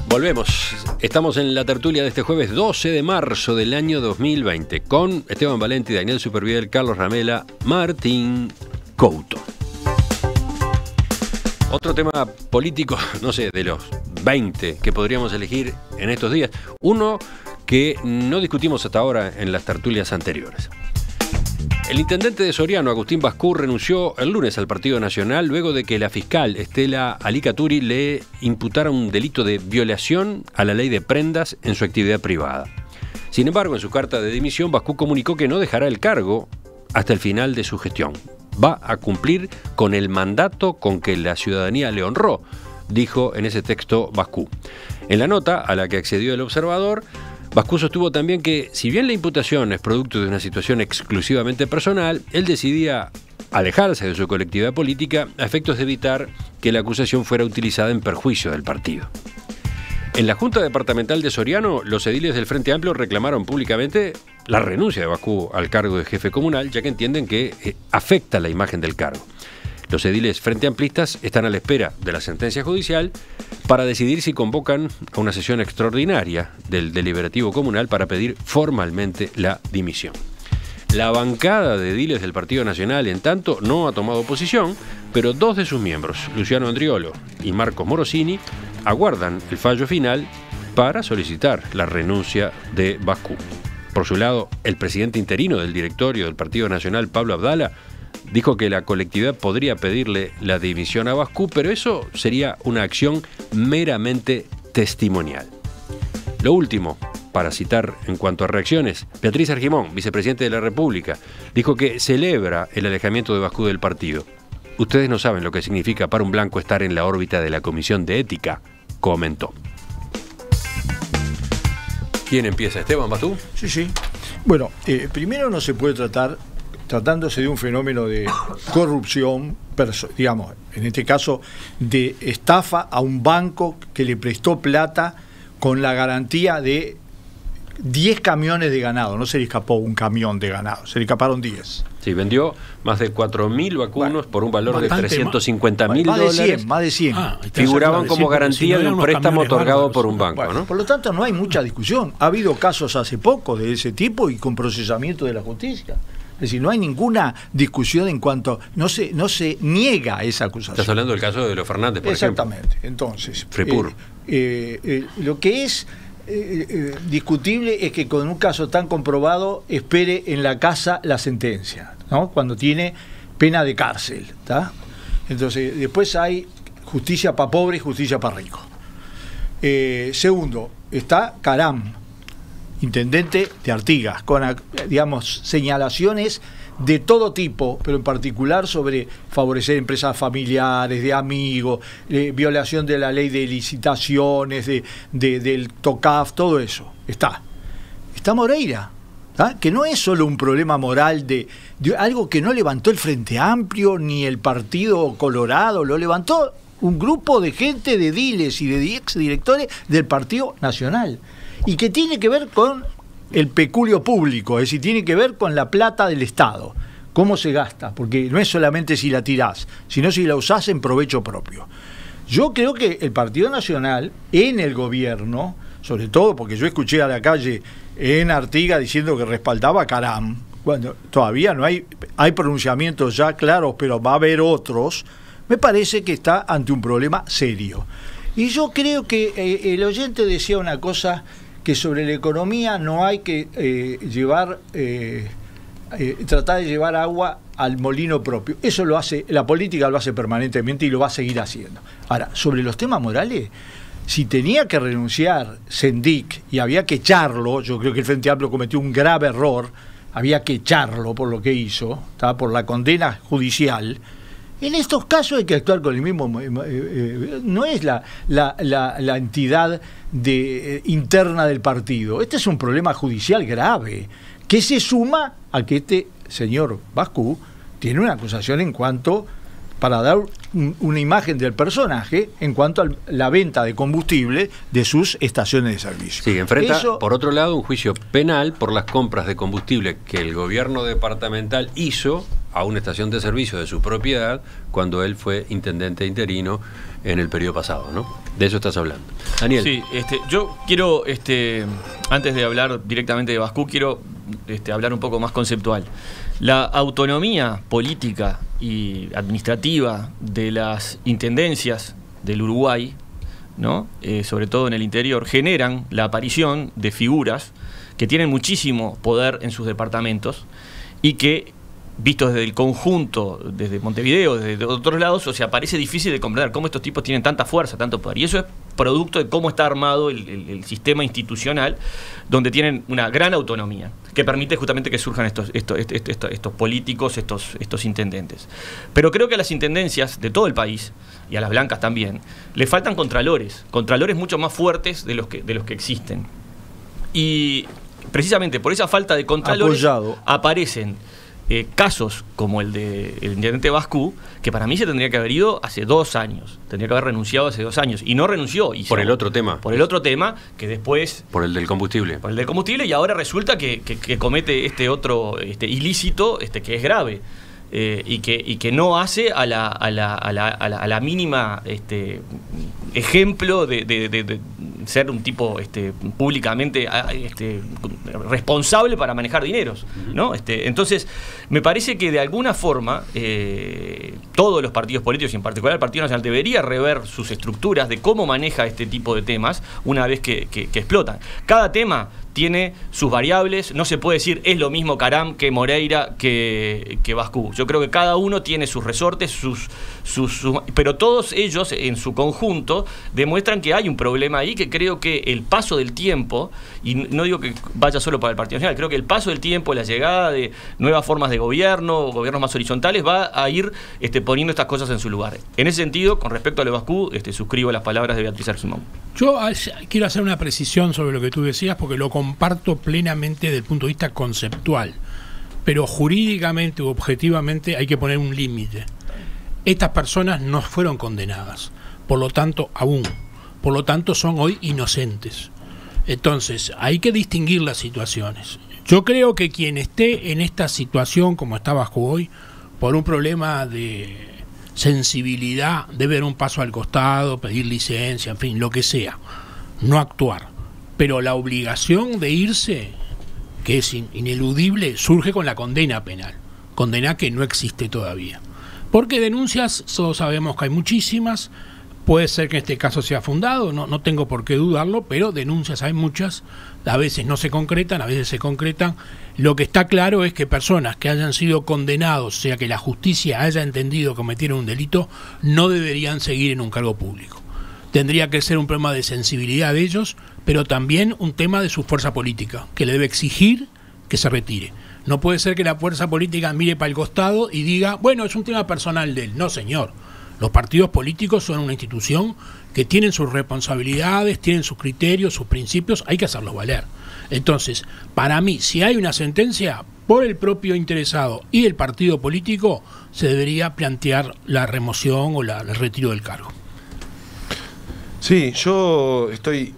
Volvemos. Estamos en la tertulia de este jueves 12 de marzo del año 2020 con Esteban Valenti, Daniel Superviel, Carlos Ramela, Martín Couto. Otro tema político, no sé, de los 20 que podríamos elegir en estos días. Uno que no discutimos hasta ahora en las tertulias anteriores. El intendente de Soriano, Agustín Bascú, renunció el lunes al Partido Nacional luego de que la fiscal Estela Alicaturi le imputara un delito de violación a la ley de prendas en su actividad privada. Sin embargo, en su carta de dimisión, Bascú comunicó que no dejará el cargo hasta el final de su gestión. Va a cumplir con el mandato con que la ciudadanía le honró, dijo en ese texto Bascú. En la nota a la que accedió el Observador, Bascú sostuvo también que, si bien la imputación es producto de una situación exclusivamente personal, él decidía alejarse de su colectividad política a efectos de evitar que la acusación fuera utilizada en perjuicio del partido. En la Junta Departamental de Soriano, los ediles del Frente Amplio reclamaron públicamente la renuncia de Bascú al cargo de jefe comunal, ya que entienden que afecta la imagen del cargo. Los ediles frente amplistas están a la espera de la sentencia judicial para decidir si convocan a una sesión extraordinaria del deliberativo comunal para pedir formalmente la dimisión. La bancada de ediles del Partido Nacional, en tanto, no ha tomado posición, pero dos de sus miembros, Luciano Andriolo y Marcos Morosini, aguardan el fallo final para solicitar la renuncia de Bascú. Por su lado, el presidente interino del directorio del Partido Nacional, Pablo Abdala, dijo que la colectividad podría pedirle la dimisión a Bascú, pero eso sería una acción meramente testimonial. Lo último, para citar en cuanto a reacciones, Beatriz Argimón, vicepresidente de la República, dijo que celebra el alejamiento de Bascú del partido. Ustedes no saben lo que significa para un blanco estar en la órbita de la Comisión de Ética, comentó. ¿Quién empieza? ¿Esteban Bascú? Sí. Bueno, primero no se puede tratándose de un fenómeno de corrupción, digamos, en este caso de estafa a un banco que le prestó plata con la garantía de 10 camiones de ganado. No se le escapó un camión de ganado, se le escaparon 10. Sí, vendió más de 4.000 vacunos por un valor de $350.000. Más de 100. Figuraban como garantía de un préstamo otorgado por un banco, ¿no? Por lo tanto, no hay mucha discusión. Ha habido casos hace poco de ese tipo y con procesamiento de la justicia. Es decir, no hay ninguna discusión en cuanto... No se niega esa acusación. Estás hablando del caso de Leo Fernández, por Exactamente. Ejemplo. Entonces, Fripur. Lo que es discutible es que con un caso tan comprobado espere en la casa la sentencia, ¿no? Cuando tiene pena de cárcel, ¿tá? Entonces, después hay justicia para pobre y justicia para rico. Segundo, está Caram, intendente de Artigas, con, digamos, señalaciones de todo tipo, pero en particular sobre favorecer empresas familiares, de amigos, violación de la ley de licitaciones, del TOCAF, todo eso. Está Moreira, ¿tá? Que no es solo un problema moral de algo que no levantó el Frente Amplio ni el Partido Colorado, lo levantó un grupo de gente, de ediles y de exdirectores del Partido Nacional, y que tiene que ver con el peculio público, es decir, tiene que ver con la plata del Estado, cómo se gasta, porque no es solamente si la tirás, sino si la usás en provecho propio. Yo creo que el Partido Nacional, en el gobierno, sobre todo porque yo escuché a la calle en Artigas diciendo que respaldaba a Caram, cuando todavía no hay pronunciamientos ya claros, pero va a haber otros, me parece que está ante un problema serio. Y yo creo que el oyente decía una cosa, que sobre la economía no hay que tratar de llevar agua al molino propio. Eso lo hace, la política lo hace permanentemente y lo va a seguir haciendo. Ahora, sobre los temas morales, si tenía que renunciar Sendik y había que echarlo, yo creo que el Frente Amplio cometió un grave error, había que echarlo por lo que hizo, ¿tá? Por la condena judicial. En estos casos hay que actuar con el mismo... no es la entidad interna del partido. Este es un problema judicial grave, que se suma a que este señor Bascú tiene una acusación en cuanto... para dar una imagen del personaje en cuanto a la venta de combustible de sus estaciones de servicio. Sí, enfrenta, por otro lado, un juicio penal por las compras de combustible que el gobierno departamental hizo a una estación de servicio de su propiedad cuando él fue intendente interino en el periodo pasado, ¿no? De eso estás hablando. Daniel. Sí, yo quiero, antes de hablar directamente de Bascú, quiero hablar un poco más conceptual. La autonomía política y administrativa de las intendencias del Uruguay, ¿no? Sobre todo en el interior, generan la aparición de figuras que tienen muchísimo poder en sus departamentos y que, vistos desde el conjunto, desde Montevideo, desde otros lados, o sea, parece difícil de comprender cómo estos tipos tienen tanta fuerza, tanto poder. Y eso es producto de cómo está armado el sistema institucional, donde tienen una gran autonomía, que permite justamente que surjan estos políticos, estos intendentes. Pero creo que a las intendencias de todo el país, y a las blancas también, le faltan contralores mucho más fuertes de los que existen. Y precisamente por esa falta de contralores aparecen casos como el del intendente Bascú, que para mí se tendría que haber ido hace 2 años, tendría que haber renunciado hace 2 años, y no renunció. Por el otro tema. Por el otro tema, que después... Por el del combustible. Por el del combustible, y ahora resulta que comete otro ilícito que es grave. Y que no hace a la mínima ejemplo de ser un tipo públicamente responsable para manejar dineros, ¿no? Entonces, me parece que de alguna forma todos los partidos políticos, y en particular el Partido Nacional, debería rever sus estructuras de cómo maneja este tipo de temas una vez que explotan. Cada tema tiene sus variables, no se puede decir es lo mismo Caram que Moreira que Bascú. Yo creo que cada uno tiene sus resortes, pero todos ellos en su conjunto demuestran que hay un problema ahí, que creo que el paso del tiempo, y no digo que vaya solo para el Partido Nacional, creo que el paso del tiempo, la llegada de nuevas formas de gobiernos más horizontales, va a ir poniendo estas cosas en su lugar. En ese sentido, con respecto a lo de Bascú, suscribo las palabras de Beatriz Argimón. Yo quiero hacer una precisión sobre lo que tú decías, porque lo comparto plenamente desde el punto de vista conceptual, pero jurídicamente u objetivamente hay que poner un límite. Estas personas no fueron condenadas, por lo tanto son hoy inocentes. Entonces hay que distinguir las situaciones. Yo creo que quien esté en esta situación como está Bascú hoy, por un problema de sensibilidad, debe dar un paso al costado, pedir licencia, en fin, lo que sea, no actuar. Pero la obligación de irse, que es ineludible, surge con la condena penal, condena que no existe todavía. Porque denuncias, todos sabemos que hay muchísimas, puede ser que en este caso sea fundado, no tengo por qué dudarlo, pero denuncias hay muchas, a veces no se concretan, a veces se concretan. Lo que está claro es que personas que hayan sido condenados, o sea que la justicia haya entendido que cometieron un delito, no deberían seguir en un cargo público. Tendría que ser un problema de sensibilidad de ellos, pero también un tema de su fuerza política, que le debe exigir que se retire. No puede ser que la fuerza política mire para el costado y diga, bueno, es un tema personal de él. No, señor. Los partidos políticos son una institución que tienen sus responsabilidades, tienen sus criterios, sus principios, hay que hacerlos valer. Entonces, para mí, si hay una sentencia, por el propio interesado y el partido político, se debería plantear la remoción o el retiro del cargo. Sí, yo estoy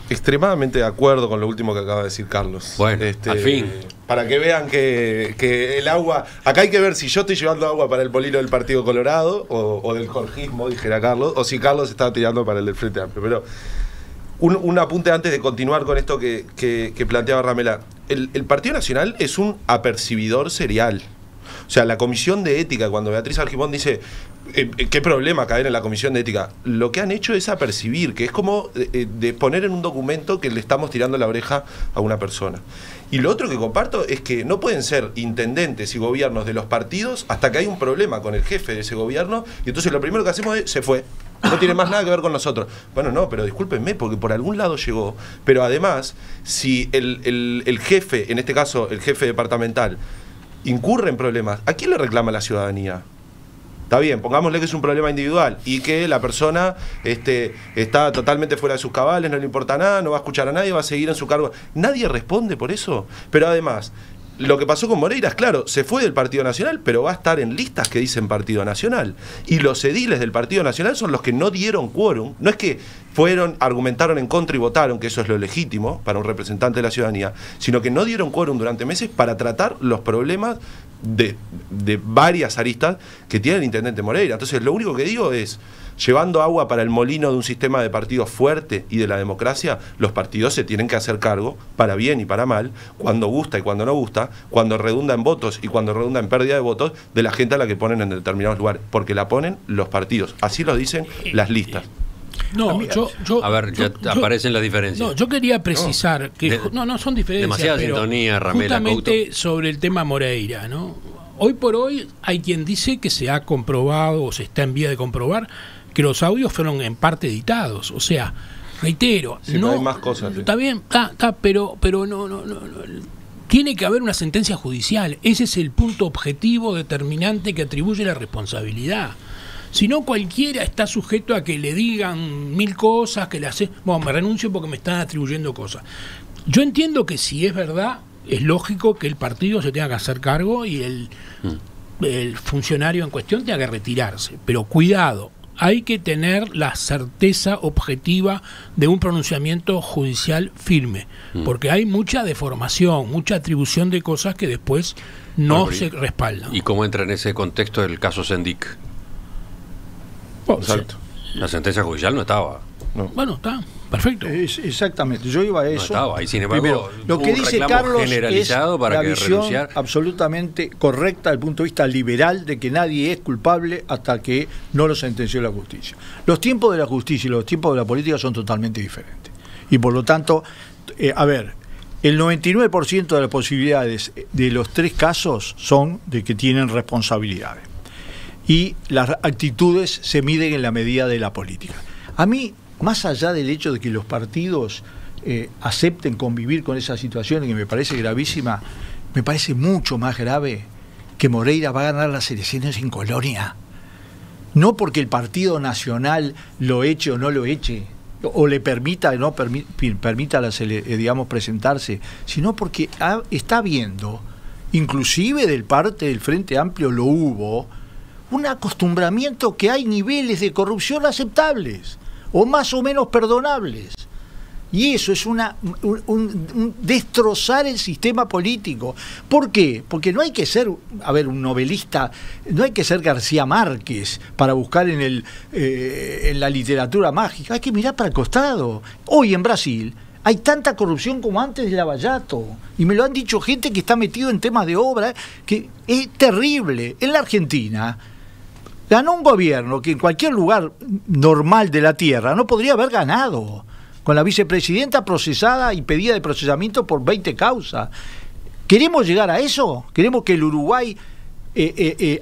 extremadamente de acuerdo con lo último que acaba de decir Carlos. Bueno, al fin. Para que vean que el agua... Acá hay que ver si yo estoy llevando agua para el molino del Partido Colorado o del jorgismo, dijera Carlos, o si Carlos está tirando para el del Frente Amplio. Pero un apunte antes de continuar con esto que planteaba Ramela. El Partido Nacional es un apercibidor serial. O sea, la Comisión de Ética, cuando Beatriz Argimón dice qué problema caer en la Comisión de Ética, lo que han hecho es apercibir, que es como de poner en un documento que le estamos tirando la oreja a una persona. Y lo otro que comparto es que no pueden ser intendentes y gobiernos de los partidos hasta que hay un problema con el jefe de ese gobierno, y entonces lo primero que hacemos es, se fue, no tiene más nada que ver con nosotros. Bueno, no, pero discúlpenme, porque por algún lado llegó. Pero además, si el jefe, en este caso el jefe departamental, incurre en problemas, ¿a quién le reclama la ciudadanía? Está bien, pongámosle que es un problema individual y que la persona está totalmente fuera de sus cabales, no le importa nada, no va a escuchar a nadie, va a seguir en su cargo. Nadie responde por eso. Pero además, lo que pasó con Moreira es claro, se fue del Partido Nacional, pero va a estar en listas que dicen Partido Nacional. Y los ediles del Partido Nacional son los que no dieron quórum. No es que fueron, argumentaron en contra y votaron, que eso es lo legítimo para un representante de la ciudadanía, sino que no dieron quórum durante meses para tratar los problemas de varias aristas que tiene el intendente Moreira. Entonces, lo único que digo es, llevando agua para el molino de un sistema de partidos fuerte y de la democracia, los partidos se tienen que hacer cargo, para bien y para mal, cuando gusta y cuando no gusta, cuando redunda en votos y cuando redunda en pérdida de votos, de la gente a la que ponen en determinados lugares, porque la ponen los partidos, así lo dicen las listas. No, a ver, ya aparecen las diferencias. No, yo quería precisar que no son diferencias. Demasiada pero sintonía, Ramela, justamente Couto. sobre el tema Moreira, ¿no? Hoy por hoy hay quien dice que se ha comprobado o se está en vía de comprobar que los audios fueron en parte editados. O sea, reitero, Sí, no hay más cosas. está bien, pero no. Tiene que haber una sentencia judicial. Ese es el punto objetivo determinante que atribuye la responsabilidad. Si no, cualquiera está sujeto a que le digan 1000 cosas, que le hace, bueno, me renuncio porque me están atribuyendo cosas. Yo entiendo que si es verdad, es lógico que el partido se tenga que hacer cargo y el funcionario en cuestión tenga que retirarse. Pero cuidado, hay que tener la certeza objetiva de un pronunciamiento judicial firme, porque hay mucha deformación, mucha atribución de cosas que después no se respaldan. ¿Y cómo entra en ese contexto el caso Sendik? Exacto. La sentencia judicial no estaba. No. Bueno, está, perfecto. Exactamente, yo iba a eso. No estaba, y sin embargo, Primero, lo hubo que un dice reclamo Carlos generalizado es para la que visión renunciara. absolutamente correcta desde el punto de vista liberal de que nadie es culpable hasta que no lo sentenció la justicia. Los tiempos de la justicia y los tiempos de la política son totalmente diferentes. Y por lo tanto, el 99% de las posibilidades de los 3 casos son de que tienen responsabilidades. Y las actitudes se miden en la medida de la política. A mí, más allá del hecho de que los partidos acepten convivir con esa situación, que me parece gravísima, me parece mucho más grave que Moreira va a ganar las elecciones en Colonia. No porque el Partido Nacional lo eche o no lo eche, o le permita o no permita digamos, presentarse, sino porque está viendo, inclusive del parte del Frente Amplio lo hubo, un acostumbramiento que hay niveles de corrupción aceptables o más o menos perdonables. Y eso es un destrozar el sistema político. ¿Por qué? Porque no hay que ser, un novelista, no hay que ser García Márquez para buscar en la literatura mágica. Hay que mirar para el costado. Hoy en Brasil hay tanta corrupción como antes de Lavallato. Y me lo han dicho gente que está metido en temas de obra, que es terrible. En la Argentina ganó un gobierno que en cualquier lugar normal de la tierra no podría haber ganado, con la vicepresidenta procesada y pedida de procesamiento por 20 causas. ¿Queremos llegar a eso? ¿Queremos que el Uruguay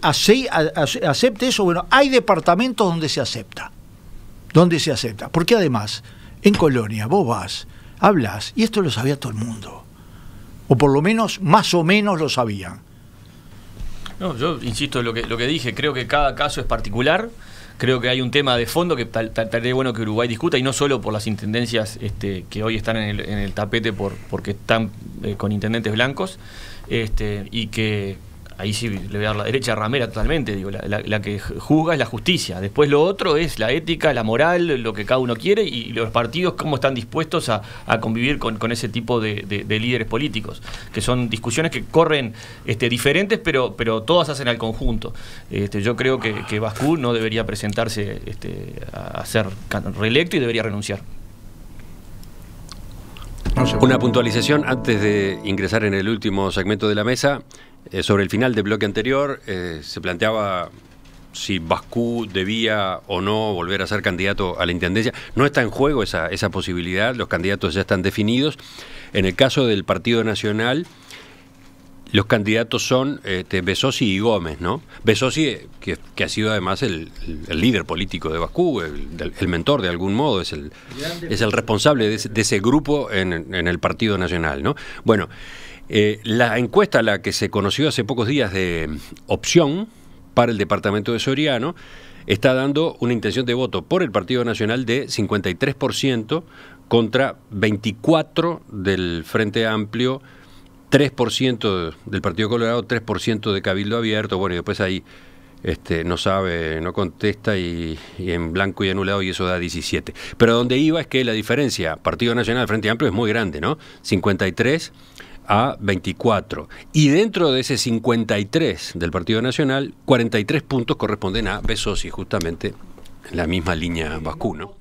acepte eso? Bueno, hay departamentos donde se acepta. Porque además, en Colonia, vos vas, hablas, y esto lo sabía todo el mundo. O por lo menos, más o menos lo sabían. No, yo insisto en lo que dije, creo que cada caso es particular, creo que hay un tema de fondo que estaría bueno que Uruguay discuta, y no solo por las intendencias que hoy están en el tapete porque están con intendentes blancos, y que ahí sí le voy a dar la derecha a Ramera totalmente, digo, la que juzga es la justicia, después lo otro es la ética, la moral, lo que cada uno quiere, y los partidos cómo están dispuestos a convivir con ese tipo de líderes políticos, que son discusiones que corren diferentes, pero todas hacen al conjunto. Yo creo que Bascú no debería presentarse a ser reelecto y debería renunciar. Una puntualización antes de ingresar en el último segmento de la mesa. Sobre el final del bloque anterior se planteaba si Bascú debía o no volver a ser candidato a la intendencia. No está en juego esa posibilidad, los candidatos ya están definidos. En el caso del Partido Nacional, los candidatos son Besosi y Gómez, ¿no? Besosi, que ha sido además el líder político de Bascú, el mentor de algún modo, es el responsable de ese grupo en el Partido Nacional, ¿no? Bueno, la encuesta, la que se conoció hace pocos días de Opción para el departamento de Soriano, está dando una intención de voto por el Partido Nacional de 53% contra 24% del Frente Amplio 3% del Partido Colorado, 3% de Cabildo Abierto, bueno, y después ahí no sabe, no contesta y en blanco y anulado, y eso da 17. Pero donde iba es que la diferencia Partido Nacional Frente Amplio es muy grande, ¿no? 53 a 24. Y dentro de ese 53 del Partido Nacional, 43 puntos corresponden a Besosi, justamente en la misma línea Bascú, ¿no?